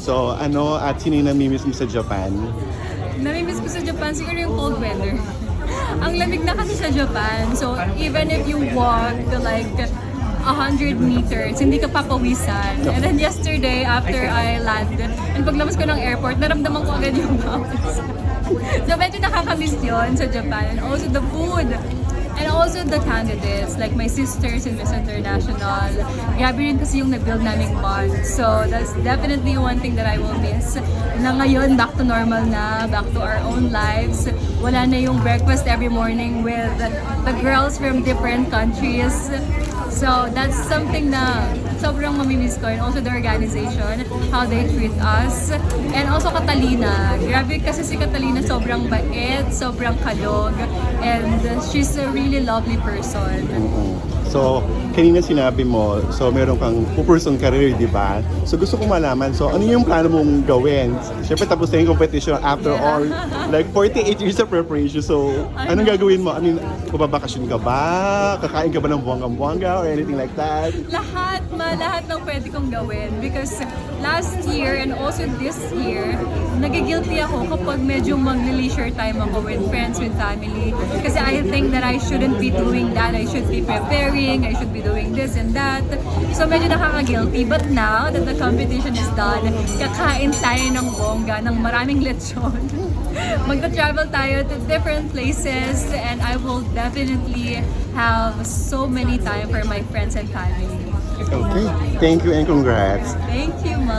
So, ano at sino yung namimiss mo sa Japan? Namimiss ko sa Japan siguro yung cold weather. Ang lamig na kasi sa Japan. So even if you walk like 100 meters, hindi ka papawisan. And then yesterday, after I landed, and paglabas ko ng airport, naramdaman ko agad yung pawis. So medyo nakakamiss yun sa Japan. And also the food. And also the candidates, like my sisters in Miss International. Grabe rin kasi yung nag-build naming bond. So that's definitely one thing that I will miss. Na ngayon, back to normal na, back to our own lives. Wala na yung breakfast every morning with the girls from different countries. So that's something na sobrang mamimiss ko. And also the organization, how they treat us. And also Catalina. Grabe kasi si Catalina sobrang bait, sobrang kalog. And she's a really lovely person. So, kanina sinabi mo, so meron kang pupursong career, di ba? So gusto ko malaman, so ano yung plano mong gawin? Siyempre tapos na yung competition after all, like 48 years of preparation. So, anong gagawin mo? I mean, babakasyon ka ba? Kakain ka ba ng buwanggang-buwangga or anything like that? Lahat ng pwede kong gawin. Because last year and also this year, nagigilty ako kapag medyo mag-leisure time ako with friends, with family. Kasi I think that I shouldn't be doing that. I should be preparing, I should be doing this and that. So medyo nakaka-guilty. But now that the competition is done, kakain tayo ng bongga, ng maraming lechon. Magta-travel tayo to different places and I will definitely have so many time for my friends and family. Okay. Thank you and congrats. Thank you, Ma.